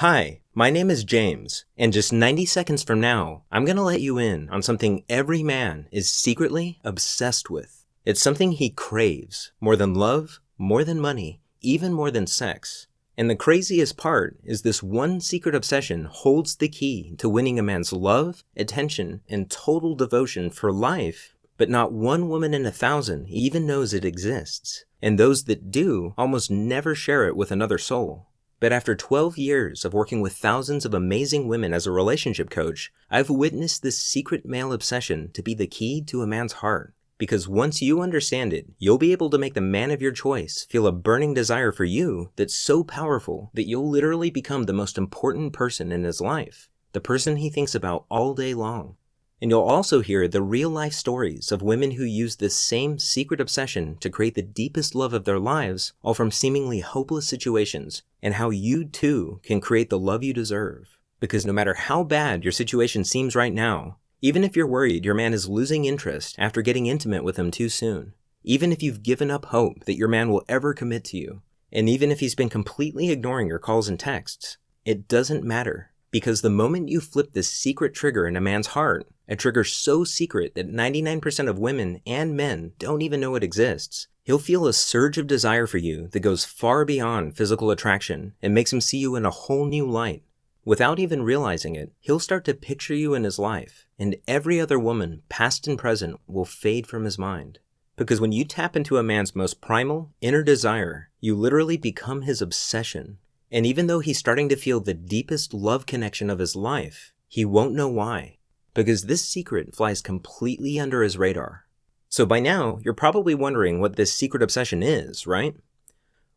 Hi, my name is James, and just 90 seconds from now, I'm gonna let you in on something every man is secretly obsessed with. It's something he craves, more than love, more than money, even more than sex. And the craziest part is this one secret obsession holds the key to winning a man's love, attention, and total devotion for life, but not one woman in 1,000 even knows it exists. And those that do almost never share it with another soul. But after 12 years of working with thousands of amazing women as a relationship coach, I've witnessed this secret male obsession to be the key to a man's heart. Because once you understand it, you'll be able to make the man of your choice feel a burning desire for you that's so powerful that you'll literally become the most important person in his life, the person he thinks about all day long. And you'll also hear the real-life stories of women who use this same secret obsession to create the deepest love of their lives, all from seemingly hopeless situations, and how you too can create the love you deserve. Because no matter how bad your situation seems right now, even if you're worried your man is losing interest after getting intimate with him too soon, even if you've given up hope that your man will ever commit to you, and even if he's been completely ignoring your calls and texts, it doesn't matter. Because the moment you flip this secret trigger in a man's heart, a trigger so secret that 99% of women and men don't even know it exists, he'll feel a surge of desire for you that goes far beyond physical attraction and makes him see you in a whole new light. Without even realizing it, he'll start to picture you in his life, and every other woman, past and present, will fade from his mind. Because when you tap into a man's most primal, inner desire, you literally become his obsession. And even though he's starting to feel the deepest love connection of his life, he won't know why. Because this secret flies completely under his radar. So by now, you're probably wondering what this secret obsession is, right?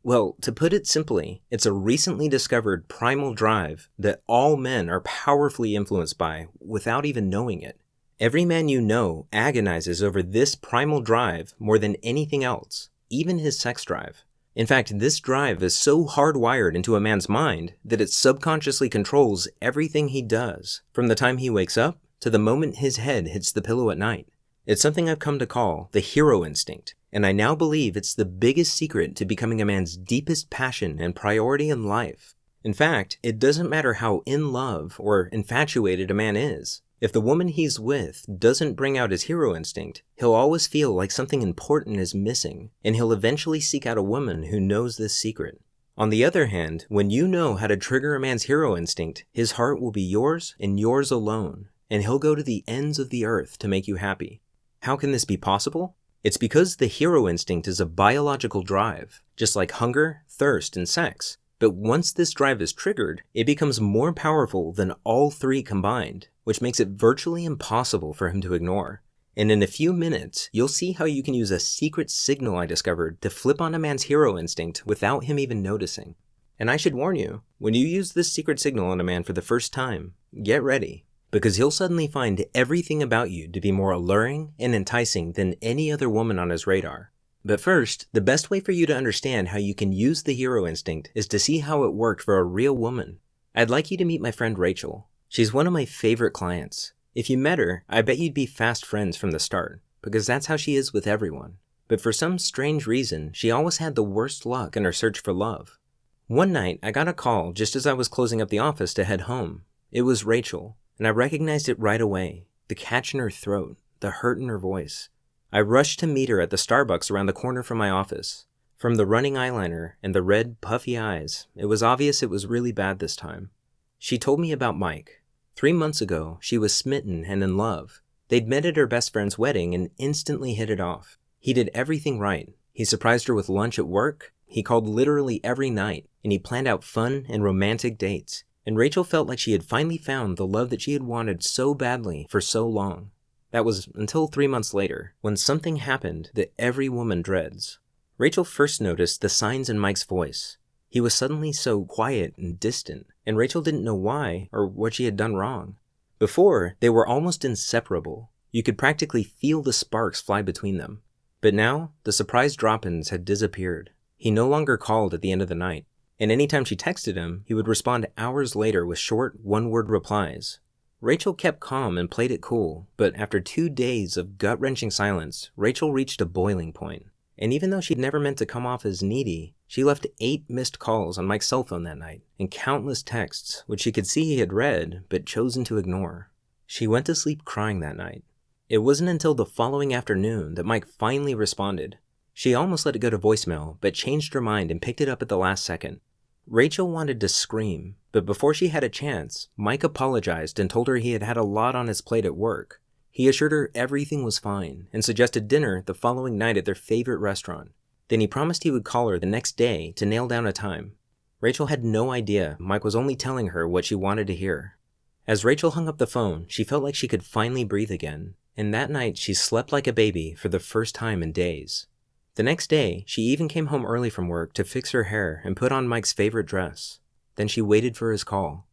Well, to put it simply, it's a recently discovered primal drive that all men are powerfully influenced by without even knowing it. Every man you know agonizes over this primal drive more than anything else, even his sex drive. In fact, this drive is so hardwired into a man's mind that it subconsciously controls everything he does, from the time he wakes up to the moment his head hits the pillow at night. It's something I've come to call the hero instinct, and I now believe it's the biggest secret to becoming a man's deepest passion and priority in life. In fact, it doesn't matter how in love or infatuated a man is. If the woman he's with doesn't bring out his hero instinct, he'll always feel like something important is missing, and he'll eventually seek out a woman who knows this secret. On the other hand, when you know how to trigger a man's hero instinct, his heart will be yours and yours alone, and he'll go to the ends of the earth to make you happy. How can this be possible? It's because the hero instinct is a biological drive, just like hunger, thirst, and sex. But once this drive is triggered, it becomes more powerful than all three combined, which makes it virtually impossible for him to ignore. And in a few minutes, you'll see how you can use a secret signal I discovered to flip on a man's hero instinct without him even noticing. And I should warn you, when you use this secret signal on a man for the first time, get ready, because he'll suddenly find everything about you to be more alluring and enticing than any other woman on his radar. But first, the best way for you to understand how you can use the hero instinct is to see how it worked for a real woman. I'd like you to meet my friend Rachel. She's one of my favorite clients. If you met her, I bet you'd be fast friends from the start, because that's how she is with everyone. But for some strange reason, she always had the worst luck in her search for love. One night, I got a call just as I was closing up the office to head home. It was Rachel, and I recognized it right away. The catch in her throat, the hurt in her voice. I rushed to meet her at the Starbucks around the corner from my office. From the running eyeliner and the red, puffy eyes, it was obvious it was really bad this time. She told me about Mike. 3 months ago, she was smitten and in love. They'd met at her best friend's wedding and instantly hit it off. He did everything right. He surprised her with lunch at work. He called literally every night, and he planned out fun and romantic dates. And Rachel felt like she had finally found the love that she had wanted so badly for so long. That was until 3 months later, when something happened that every woman dreads. Rachel first noticed the signs in Mike's voice. He was suddenly so quiet and distant, and Rachel didn't know why or what she had done wrong. Before, they were almost inseparable. You could practically feel the sparks fly between them. But now, the surprise drop-ins had disappeared. He no longer called at the end of the night, and anytime she texted him, he would respond hours later with short, one-word replies. Rachel kept calm and played it cool, but after 2 days of gut-wrenching silence, Rachel reached a boiling point. And even though she'd never meant to come off as needy, She left 8 missed calls on Mike's cell phone that night, and countless texts, which she could see he had read, but chosen to ignore. She went to sleep crying that night. It wasn't until the following afternoon that Mike finally responded. She almost let it go to voicemail, but changed her mind and picked it up at the last second. Rachel wanted to scream, but before she had a chance, Mike apologized and told her he had had a lot on his plate at work. He assured her everything was fine and suggested dinner the following night at their favorite restaurant. Then he promised he would call her the next day to nail down a time. Rachel had no idea Mike was only telling her what she wanted to hear. As Rachel hung up the phone, she felt like she could finally breathe again, and that night she slept like a baby for the first time in days. The next day, she even came home early from work to fix her hair and put on Mike's favorite dress. Then she waited for his call.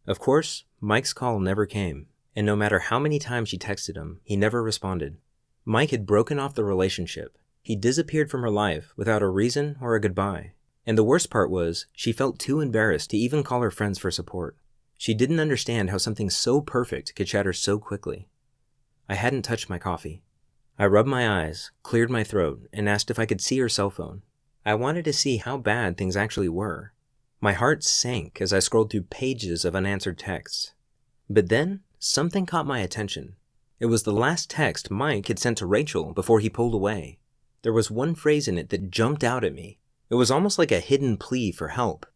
Of course, Mike's call never came, and no matter how many times she texted him, he never responded. Mike had broken off the relationship. He disappeared from her life without a reason or a goodbye. And the worst part was, she felt too embarrassed to even call her friends for support. She didn't understand how something so perfect could shatter so quickly. I hadn't touched my coffee. I rubbed my eyes, cleared my throat, and asked if I could see her cell phone. I wanted to see how bad things actually were. My heart sank as I scrolled through pages of unanswered texts. But then, something caught my attention. It was the last text Mike had sent to Rachel before he pulled away. There was one phrase in it that jumped out at me. It was almost like a hidden plea for help.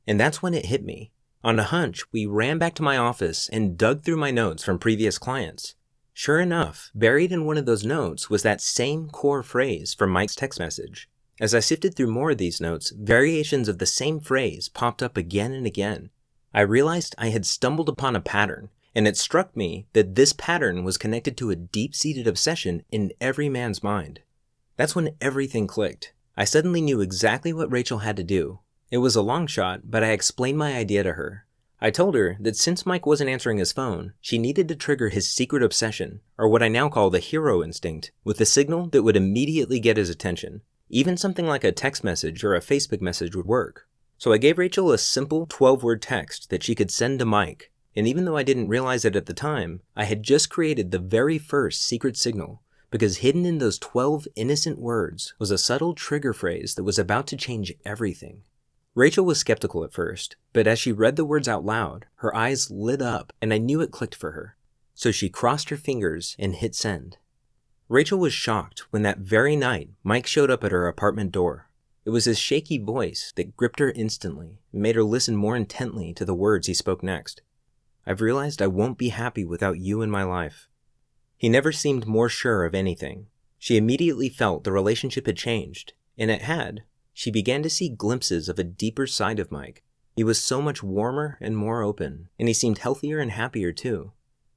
And that's when it hit me. On a hunch, we ran back to my office and dug through my notes from previous clients. Sure enough, buried in one of those notes was that same core phrase from Mike's text message. As I sifted through more of these notes, variations of the same phrase popped up again and again. I realized I had stumbled upon a pattern, and it struck me that this pattern was connected to a deep-seated obsession in every man's mind. That's when everything clicked. I suddenly knew exactly what Rachel had to do. It was a long shot, but I explained my idea to her. I told her that since Mike wasn't answering his phone, she needed to trigger his secret obsession, or what I now call the hero instinct, with a signal that would immediately get his attention. Even something like a text message or a Facebook message would work. So I gave Rachel a simple 12-word text that she could send to Mike, and even though I didn't realize it at the time, I had just created the very first secret signal, because hidden in those 12 innocent words was a subtle trigger phrase that was about to change everything. Rachel was skeptical at first, but as she read the words out loud, her eyes lit up and I knew it clicked for her. So she crossed her fingers and hit send. Rachel was shocked when that very night Mike showed up at her apartment door. It was his shaky voice that gripped her instantly and made her listen more intently to the words he spoke next. I've realized I won't be happy without you in my life. He never seemed more sure of anything. She immediately felt the relationship had changed, and it had. She began to see glimpses of a deeper side of Mike. He was so much warmer and more open, and he seemed healthier and happier too.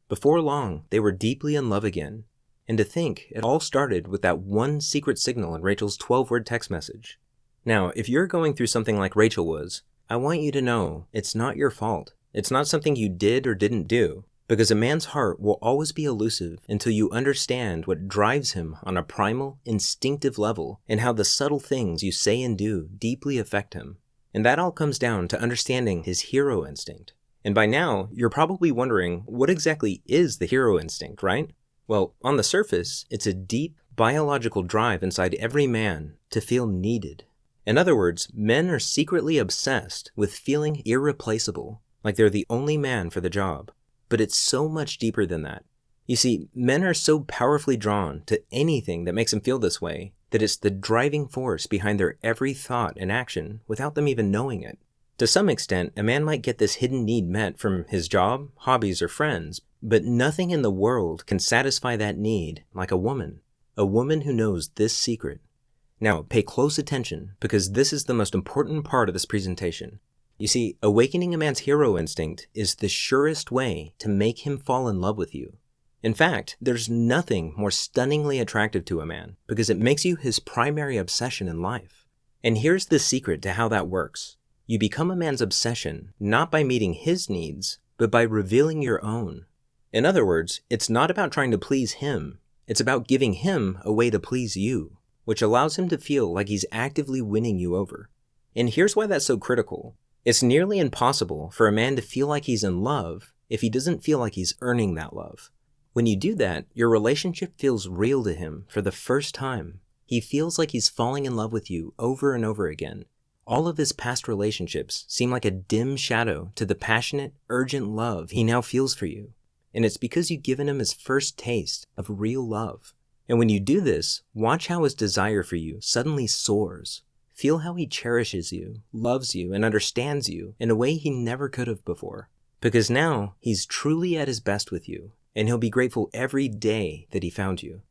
Before long, they were deeply in love again. And to think, it all started with that one secret signal in Rachel's 12-word text message. Now, if you're going through something like Rachel was, I want you to know it's not your fault. It's not something you did or didn't do. Because a man's heart will always be elusive until you understand what drives him on a primal, instinctive level and how the subtle things you say and do deeply affect him. And that all comes down to understanding his hero instinct. And by now, you're probably wondering, what exactly is the hero instinct, right? Well, on the surface, it's a deep, biological drive inside every man to feel needed. In other words, men are secretly obsessed with feeling irreplaceable, like they're the only man for the job. But it's so much deeper than that. You see, men are so powerfully drawn to anything that makes them feel this way that it's the driving force behind their every thought and action without them even knowing it. To some extent, a man might get this hidden need met from his job, hobbies, or friends, but nothing in the world can satisfy that need like a woman who knows this secret. Now, pay close attention because this is the most important part of this presentation. You see, awakening a man's hero instinct is the surest way to make him fall in love with you. In fact, there's nothing more stunningly attractive to a man because it makes you his primary obsession in life. And here's the secret to how that works. You become a man's obsession not by meeting his needs, but by revealing your own. In other words, it's not about trying to please him. It's about giving him a way to please you, which allows him to feel like he's actively winning you over. And here's why that's so critical. It's nearly impossible for a man to feel like he's in love if he doesn't feel like he's earning that love. When you do that, your relationship feels real to him for the first time. He feels like he's falling in love with you over and over again, All of his past relationships seem like a dim shadow to the passionate, urgent love he now feels for you. And it's because you've given him his first taste of real love. And when you do this, watch how his desire for you suddenly soars. Feel how he cherishes you, loves you, and understands you in a way he never could have before. Because now, he's truly at his best with you, and he'll be grateful every day that he found you.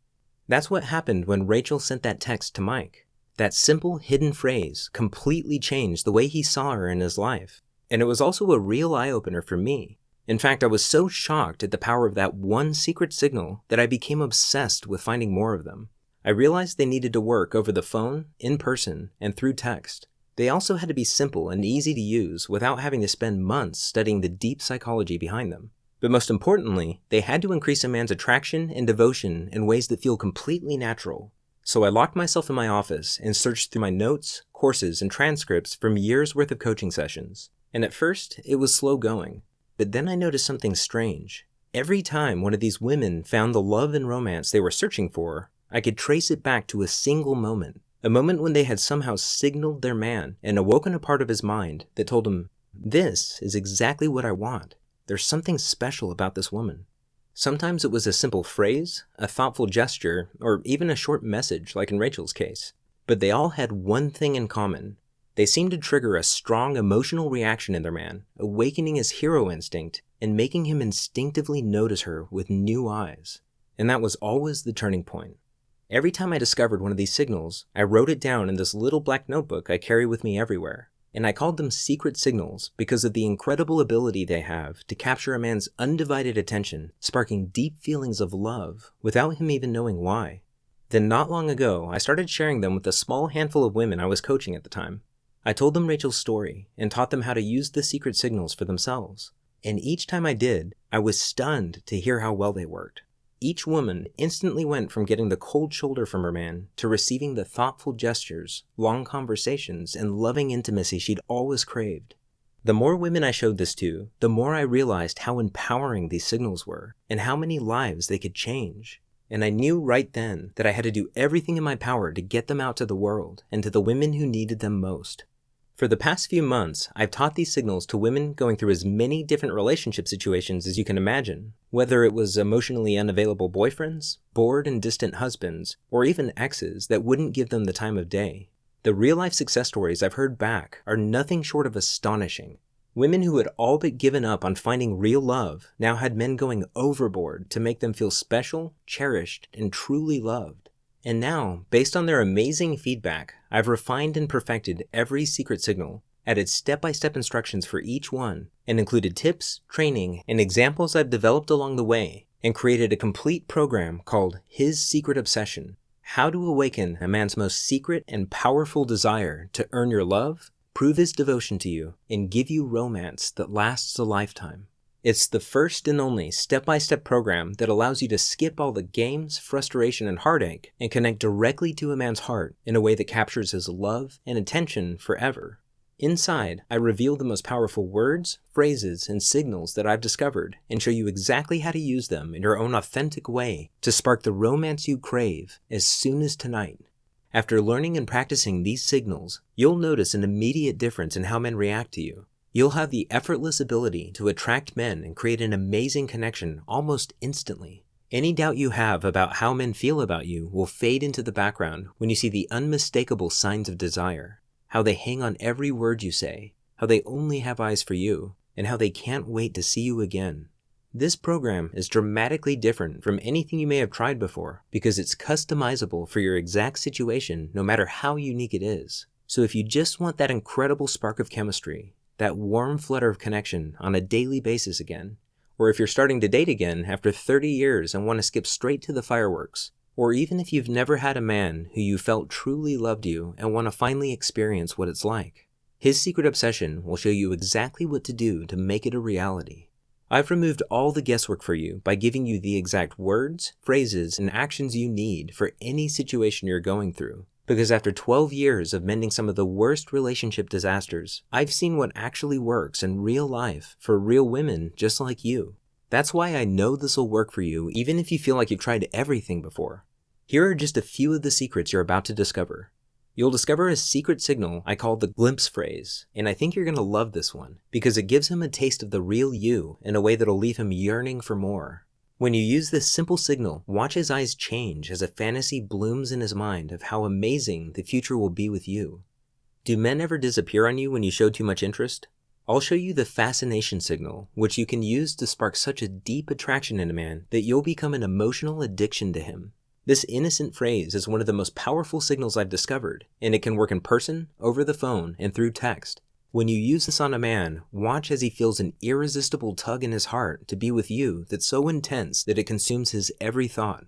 That's what happened when Rachel sent that text to Mike. That simple hidden phrase completely changed the way he saw her in his life. And it was also a real eye-opener for me. In fact, I was so shocked at the power of that one secret signal that I became obsessed with finding more of them. I realized they needed to work over the phone, in person, and through text. They also had to be simple and easy to use without having to spend months studying the deep psychology behind them. But most importantly, they had to increase a man's attraction and devotion in ways that feel completely natural. So I locked myself in my office and searched through my notes, courses, and transcripts from years' worth of coaching sessions. And at first, it was slow going. But then I noticed something strange. Every time one of these women found the love and romance they were searching for, I could trace it back to a single moment. A moment when they had somehow signaled their man and awoken a part of his mind that told him, "This is exactly what I want. There's something special about this woman." Sometimes it was a simple phrase, a thoughtful gesture, or even a short message like in Rachel's case. But they all had one thing in common. They seemed to trigger a strong emotional reaction in their man, awakening his hero instinct and making him instinctively notice her with new eyes. And that was always the turning point. Every time I discovered one of these signals, I wrote it down in this little black notebook I carry with me everywhere. And I called them secret signals because of the incredible ability they have to capture a man's undivided attention, sparking deep feelings of love without him even knowing why. Then not long ago, I started sharing them with a small handful of women I was coaching at the time. I told them Rachel's story and taught them how to use the secret signals for themselves. And each time I did, I was stunned to hear how well they worked. Each woman instantly went from getting the cold shoulder from her man to receiving the thoughtful gestures, long conversations, and loving intimacy she'd always craved. The more women I showed this to, the more I realized how empowering these signals were and how many lives they could change. And I knew right then that I had to do everything in my power to get them out to the world and to the women who needed them most. For the past few months, I've taught these signals to women going through as many different relationship situations as you can imagine, whether it was emotionally unavailable boyfriends, bored and distant husbands, or even exes that wouldn't give them the time of day. The real-life success stories I've heard back are nothing short of astonishing. Women who had all but given up on finding real love now had men going overboard to make them feel special, cherished, and truly loved. And now, based on their amazing feedback, I've refined and perfected every secret signal, added step-by-step instructions for each one, and included tips, training, and examples I've developed along the way, and created a complete program called His Secret Obsession: How to Awaken a Man's Most Secret and Powerful Desire to Earn Your Love, Prove His Devotion to You, and Give You Romance that Lasts a Lifetime. It's the first and only step-by-step program that allows you to skip all the games, frustration, and heartache and connect directly to a man's heart in a way that captures his love and attention forever. Inside, I reveal the most powerful words, phrases, and signals that I've discovered and show you exactly how to use them in your own authentic way to spark the romance you crave as soon as tonight. After learning and practicing these signals, you'll notice an immediate difference in how men react to you. You'll have the effortless ability to attract men and create an amazing connection almost instantly. Any doubt you have about how men feel about you will fade into the background when you see the unmistakable signs of desire, how they hang on every word you say, how they only have eyes for you, and how they can't wait to see you again. This program is dramatically different from anything you may have tried before because it's customizable for your exact situation no matter how unique it is. So if you just want that incredible spark of chemistry, that warm flutter of connection on a daily basis again, or if you're starting to date again after 30 years and want to skip straight to the fireworks, or even if you've never had a man who you felt truly loved you and want to finally experience what it's like, His Secret Obsession will show you exactly what to do to make it a reality. I've removed all the guesswork for you by giving you the exact words, phrases, and actions you need for any situation you're going through. Because after 12 years of mending some of the worst relationship disasters, I've seen what actually works in real life for real women just like you. That's why I know this will work for you even if you feel like you've tried everything before. Here are just a few of the secrets you're about to discover. You'll discover a secret signal I call the glimpse phrase, and I think you're going to love this one because it gives him a taste of the real you in a way that'll leave him yearning for more. When you use this simple signal, watch his eyes change as a fantasy blooms in his mind of how amazing the future will be with you. Do men ever disappear on you when you show too much interest? I'll show you the fascination signal, which you can use to spark such a deep attraction in a man that you'll become an emotional addiction to him. This innocent phrase is one of the most powerful signals I've discovered, and it can work in person, over the phone, and through text. When you use this on a man, watch as he feels an irresistible tug in his heart to be with you that's so intense that it consumes his every thought.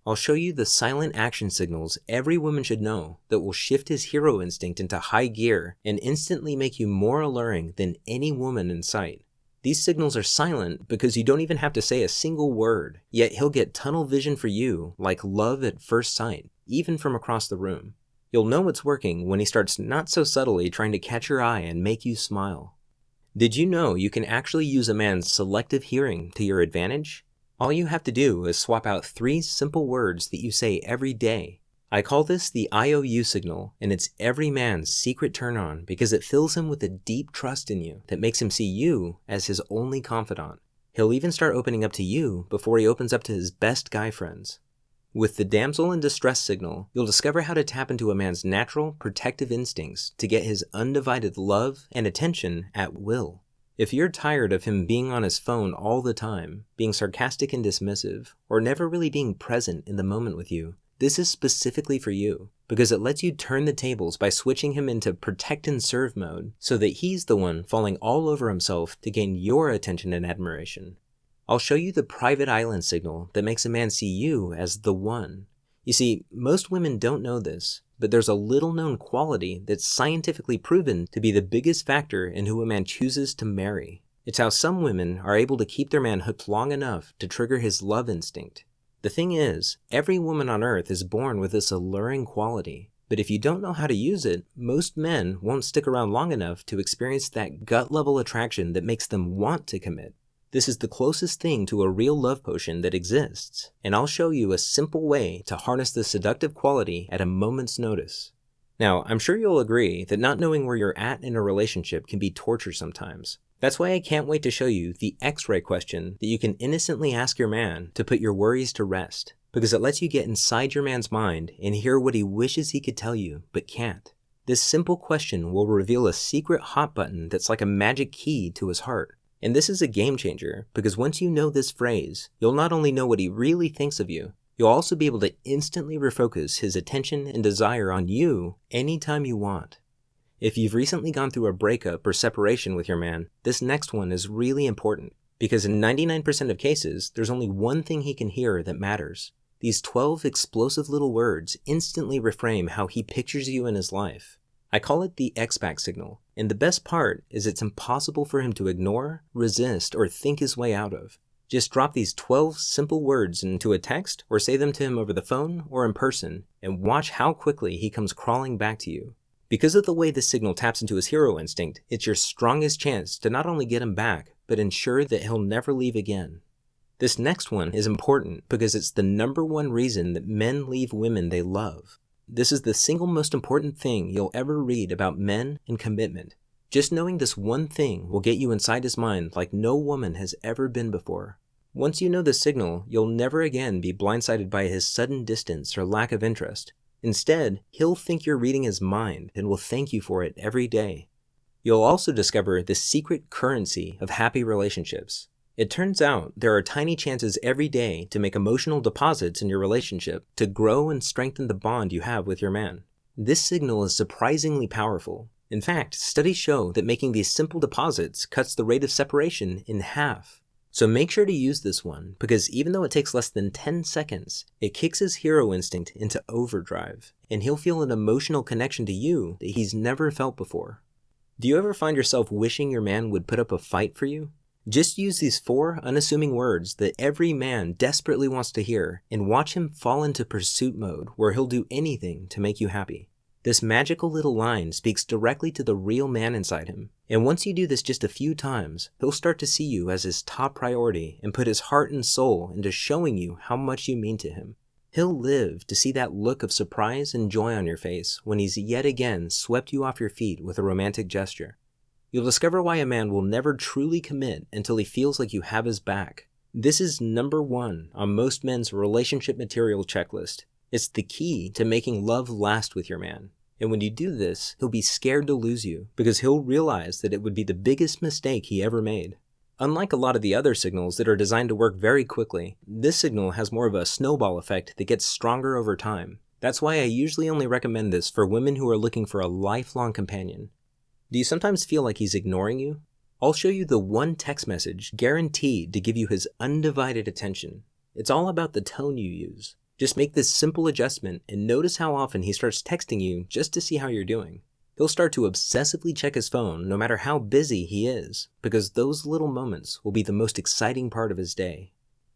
I'll show you the silent action signals every woman should know that will shift his hero instinct into high gear and instantly make you more alluring than any woman in sight. These signals are silent because you don't even have to say a single word, yet he'll get tunnel vision for you like love at first sight, even from across the room. You'll know it's working when he starts not so subtly trying to catch your eye and make you smile. Did you know you can actually use a man's selective hearing to your advantage? All you have to do is swap out 3 simple words that you say every day. I call this the IOU signal, and it's every man's secret turn-on because it fills him with a deep trust in you that makes him see you as his only confidant. He'll even start opening up to you before he opens up to his best guy friends. With the damsel in distress signal, you'll discover how to tap into a man's natural, protective instincts to get his undivided love and attention at will. If you're tired of him being on his phone all the time, being sarcastic and dismissive, or never really being present in the moment with you, this is specifically for you, because it lets you turn the tables by switching him into protect and serve mode so that he's the one falling all over himself to gain your attention and admiration. I'll show you the private island signal that makes a man see you as the one. You see, most women don't know this, but there's a little known quality that's scientifically proven to be the biggest factor in who a man chooses to marry. It's how some women are able to keep their man hooked long enough to trigger his love instinct. The thing is, every woman on earth is born with this alluring quality, but if you don't know how to use it, most men won't stick around long enough to experience that gut-level attraction that makes them want to commit. This is the closest thing to a real love potion that exists, and I'll show you a simple way to harness this seductive quality at a moment's notice. Now, I'm sure you'll agree that not knowing where you're at in a relationship can be torture sometimes. That's why I can't wait to show you the X-Ray Question that you can innocently ask your man to put your worries to rest, because it lets you get inside your man's mind and hear what he wishes he could tell you, but can't. This simple question will reveal a secret hot button that's like a magic key to his heart. And this is a game changer, because once you know this phrase, you'll not only know what he really thinks of you, you'll also be able to instantly refocus his attention and desire on you anytime you want. If you've recently gone through a breakup or separation with your man, this next one is really important, because in 99% of cases, there's only one thing he can hear that matters. These 12 explosive little words instantly reframe how he pictures you in his life. I call it the X-Back signal, and the best part is it's impossible for him to ignore, resist, or think his way out of. Just drop these 12 simple words into a text or say them to him over the phone or in person, and watch how quickly he comes crawling back to you. Because of the way this signal taps into his hero instinct, it's your strongest chance to not only get him back, but ensure that he'll never leave again. This next one is important because it's the #1 reason that men leave women they love. This is the single most important thing you'll ever read about men and commitment. Just knowing this one thing will get you inside his mind like no woman has ever been before. Once you know the signal, you'll never again be blindsided by his sudden distance or lack of interest. Instead, he'll think you're reading his mind and will thank you for it every day. You'll also discover the secret currency of happy relationships. It turns out there are tiny chances every day to make emotional deposits in your relationship to grow and strengthen the bond you have with your man. This signal is surprisingly powerful. In fact, studies show that making these simple deposits cuts the rate of separation in half. So make sure to use this one, because even though it takes less than 10 seconds, it kicks his hero instinct into overdrive, and he'll feel an emotional connection to you that he's never felt before. Do you ever find yourself wishing your man would put up a fight for you? Just use these 4 unassuming words that every man desperately wants to hear and watch him fall into pursuit mode where he'll do anything to make you happy. This magical little line speaks directly to the real man inside him, and once you do this just a few times, he'll start to see you as his top priority and put his heart and soul into showing you how much you mean to him. He'll live to see that look of surprise and joy on your face when he's yet again swept you off your feet with a romantic gesture. You'll discover why a man will never truly commit until he feels like you have his back. This is number 1 on most men's relationship material checklist. It's the key to making love last with your man. And when you do this, he'll be scared to lose you because he'll realize that it would be the biggest mistake he ever made. Unlike a lot of the other signals that are designed to work very quickly, this signal has more of a snowball effect that gets stronger over time. That's why I usually only recommend this for women who are looking for a lifelong companion. Do you sometimes feel like he's ignoring you? I'll show you the one text message guaranteed to give you his undivided attention. It's all about the tone you use. Just make this simple adjustment and notice how often he starts texting you just to see how you're doing. He'll start to obsessively check his phone no matter how busy he is, because those little moments will be the most exciting part of his day.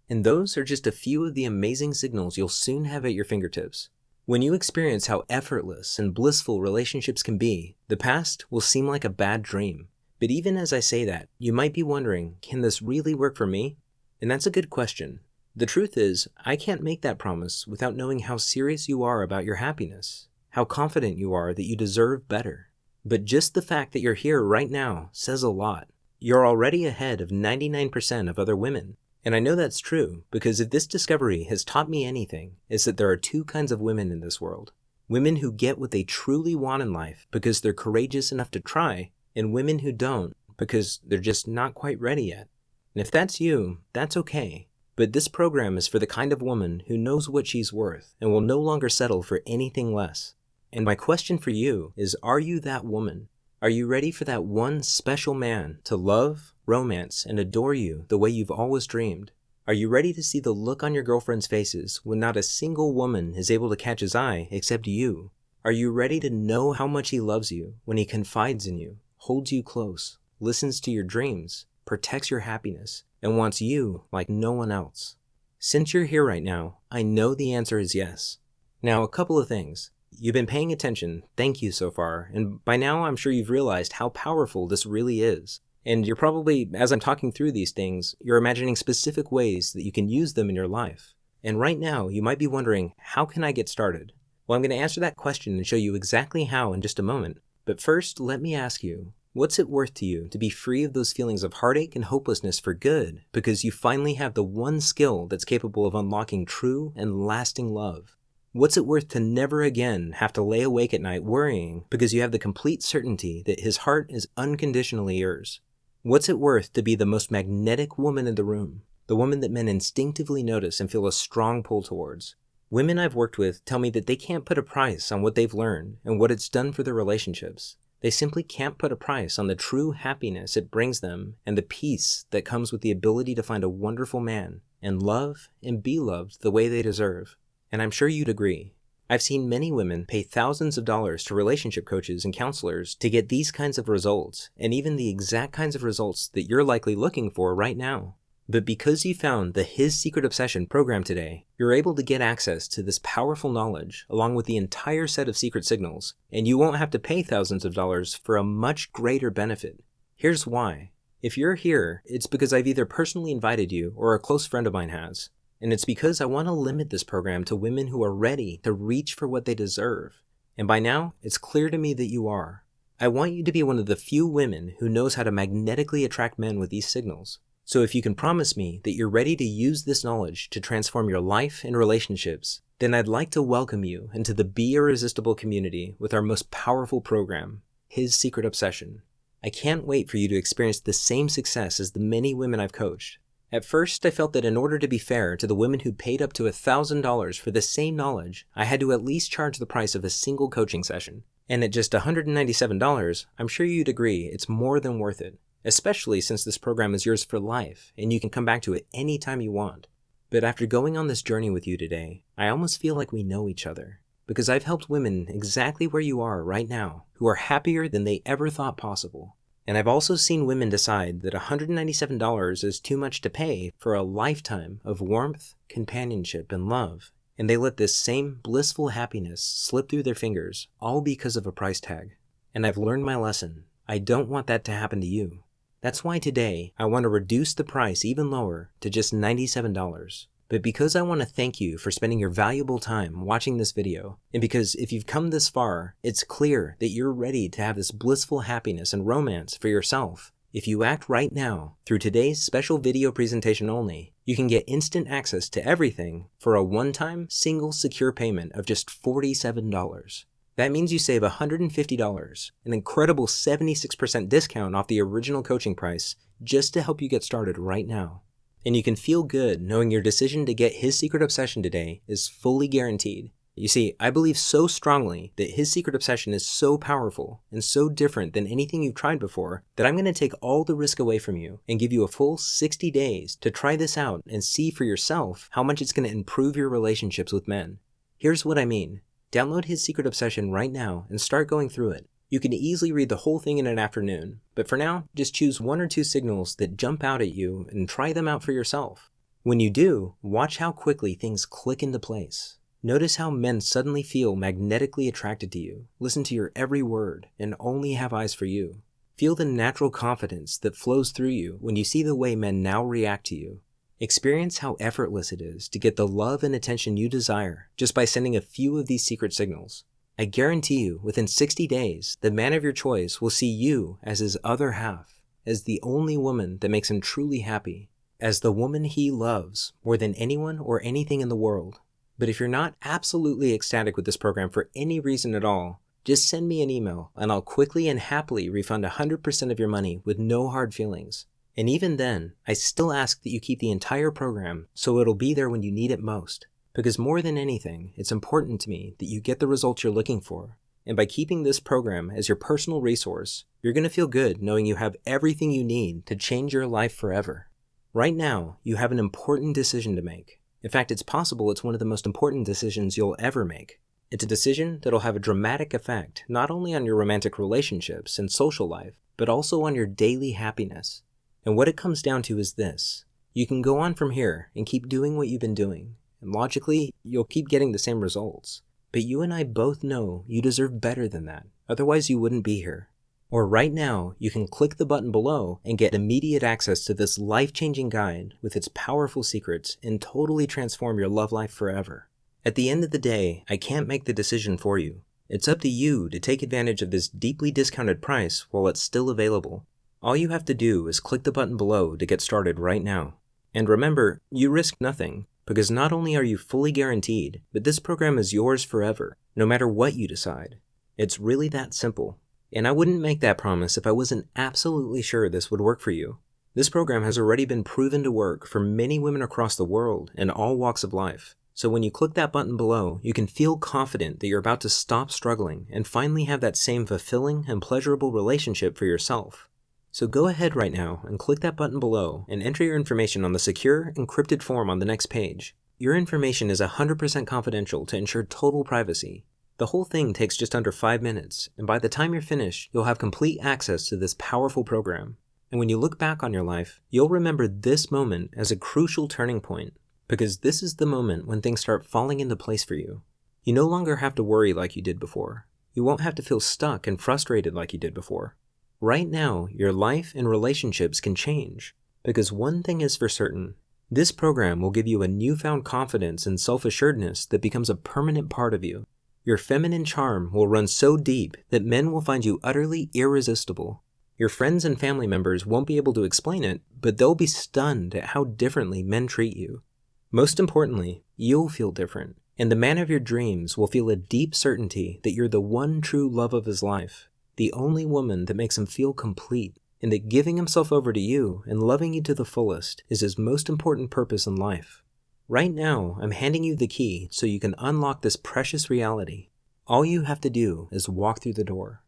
And those are just a few of the amazing signals you'll soon have at your fingertips. When you experience how effortless and blissful relationships can be, the past will seem like a bad dream. But even as I say that, you might be wondering, can this really work for me? And that's a good question. The truth is, I can't make that promise without knowing how serious you are about your happiness, how confident you are that you deserve better. But just the fact that you're here right now says a lot. You're already ahead of 99% of other women. And I know that's true because if this discovery has taught me anything, it's that there are 2 kinds of women in this world. Women who get what they truly want in life because they're courageous enough to try, and women who don't because they're just not quite ready yet. And if that's you, that's okay. But this program is for the kind of woman who knows what she's worth and will no longer settle for anything less. And my question for you is, are you that woman? Are you ready for that one special man to love, romance, and adore you the way you've always dreamed? Are you ready to see the look on your girlfriend's faces when not a single woman is able to catch his eye except you? Are you ready to know how much he loves you when he confides in you, holds you close, listens to your dreams, protects your happiness, and wants you like no one else? Since you're here right now, I know the answer is yes. Now, a couple of things. You've been paying attention, thank you so far, and by now I'm sure you've realized how powerful this really is. And you're probably, as I'm talking through these things, you're imagining specific ways that you can use them in your life. And right now, you might be wondering, how can I get started? Well, I'm going to answer that question and show you exactly how in just a moment. But first, let me ask you, what's it worth to you to be free of those feelings of heartache and hopelessness for good because you finally have the one skill that's capable of unlocking true and lasting love? What's it worth to never again have to lay awake at night worrying because you have the complete certainty that his heart is unconditionally yours? What's it worth to be the most magnetic woman in the room, the woman that men instinctively notice and feel a strong pull towards? Women I've worked with tell me that they can't put a price on what they've learned and what it's done for their relationships. They simply can't put a price on the true happiness it brings them and the peace that comes with the ability to find a wonderful man and love and be loved the way they deserve. And I'm sure you'd agree. I've seen many women pay thousands of dollars to relationship coaches and counselors to get these kinds of results, and even the exact kinds of results that you're likely looking for right now. But because you found the His Secret Obsession program today, you're able to get access to this powerful knowledge along with the entire set of secret signals, and you won't have to pay thousands of dollars for a much greater benefit. Here's why. If you're here, it's because I've either personally invited you or a close friend of mine has. And it's because I want to limit this program to women who are ready to reach for what they deserve. And by now, it's clear to me that you are. I want you to be one of the few women who knows how to magnetically attract men with these signals. So if you can promise me that you're ready to use this knowledge to transform your life and relationships, then I'd like to welcome you into the Be Irresistible community with our most powerful program, His Secret Obsession. I can't wait for you to experience the same success as the many women I've coached. At first, I felt that in order to be fair to the women who paid up to $1,000 for the same knowledge, I had to at least charge the price of a single coaching session. And at just $197, I'm sure you'd agree it's more than worth it, especially since this program is yours for life and you can come back to it anytime you want. But after going on this journey with you today, I almost feel like we know each other, because I've helped women exactly where you are right now who are happier than they ever thought possible. And I've also seen women decide that $197 is too much to pay for a lifetime of warmth, companionship, and love. And they let this same blissful happiness slip through their fingers, all because of a price tag. And I've learned my lesson. I don't want that to happen to you. That's why today I want to reduce the price even lower to just $97. but because I want to thank you for spending your valuable time watching this video, and because if you've come this far, it's clear that you're ready to have this blissful happiness and romance for yourself. If you act right now, through today's special video presentation only, you can get instant access to everything for a one-time, single, secure payment of just $47. That means you save $150, an incredible 76% discount off the original coaching price, just to help you get started right now. And you can feel good knowing your decision to get his secret obsession today is fully guaranteed. You see, I believe so strongly that his secret obsession is so powerful and so different than anything you've tried before that I'm going to take all the risk away from you and give you a full 60 days to try this out and see for yourself how much it's going to improve your relationships with men. Here's what I mean. Download his secret obsession right now and start going through it. You can easily read the whole thing in an afternoon, but for now, just choose 1 or 2 signals that jump out at you and try them out for yourself. When you do, watch how quickly things click into place. Notice how men suddenly feel magnetically attracted to you, listen to your every word, and only have eyes for you. Feel the natural confidence that flows through you when you see the way men now react to you. Experience how effortless it is to get the love and attention you desire just by sending a few of these secret signals. I guarantee you, within 60 days, the man of your choice will see you as his other half, as the only woman that makes him truly happy, as the woman he loves more than anyone or anything in the world. But if you're not absolutely ecstatic with this program for any reason at all, just send me an email and I'll quickly and happily refund 100% of your money with no hard feelings. And even then, I still ask that you keep the entire program so it'll be there when you need it most. Because more than anything, it's important to me that you get the results you're looking for. And by keeping this program as your personal resource, you're going to feel good knowing you have everything you need to change your life forever. Right now, you have an important decision to make. In fact, it's possible it's one of the most important decisions you'll ever make. It's a decision that'll have a dramatic effect not only on your romantic relationships and social life, but also on your daily happiness. And what it comes down to is this. You can go on from here and keep doing what you've been doing, and logically, you'll keep getting the same results. But you and I both know you deserve better than that, otherwise you wouldn't be here. Or right now, you can click the button below and get immediate access to this life-changing guide with its powerful secrets and totally transform your love life forever. At the end of the day, I can't make the decision for you. It's up to you to take advantage of this deeply discounted price while it's still available. All you have to do is click the button below to get started right now. And remember, you risk nothing, because not only are you fully guaranteed, but this program is yours forever, no matter what you decide. It's really that simple. And I wouldn't make that promise if I wasn't absolutely sure this would work for you. This program has already been proven to work for many women across the world in all walks of life. So when you click that button below, you can feel confident that you're about to stop struggling and finally have that same fulfilling and pleasurable relationship for yourself. So go ahead right now and click that button below and enter your information on the secure, encrypted form on the next page. Your information is 100% confidential to ensure total privacy. The whole thing takes just under 5 minutes, and by the time you're finished, you'll have complete access to this powerful program. And when you look back on your life, you'll remember this moment as a crucial turning point, because this is the moment when things start falling into place for you. You no longer have to worry like you did before. You won't have to feel stuck and frustrated like you did before. Right now, your life and relationships can change, because one thing is for certain. This program will give you a newfound confidence and self-assuredness that becomes a permanent part of you. Your feminine charm will run so deep that men will find you utterly irresistible. Your friends and family members won't be able to explain it, but they'll be stunned at how differently men treat you. Most importantly, you'll feel different, and the man of your dreams will feel a deep certainty that you're the one true love of his life, the only woman that makes him feel complete, and that giving himself over to you and loving you to the fullest is his most important purpose in life. Right now, I'm handing you the key so you can unlock this precious reality. All you have to do is walk through the door.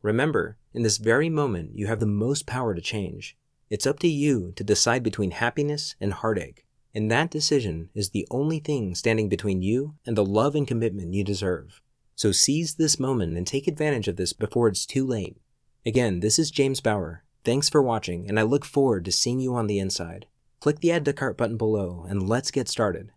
Remember, in this very moment, you have the most power to change. It's up to you to decide between happiness and heartache, and that decision is the only thing standing between you and the love and commitment you deserve. So seize this moment and take advantage of this before it's too late. Again, this is James Bauer. Thanks for watching, and I look forward to seeing you on the inside. Click the Add to Cart button below, and let's get started.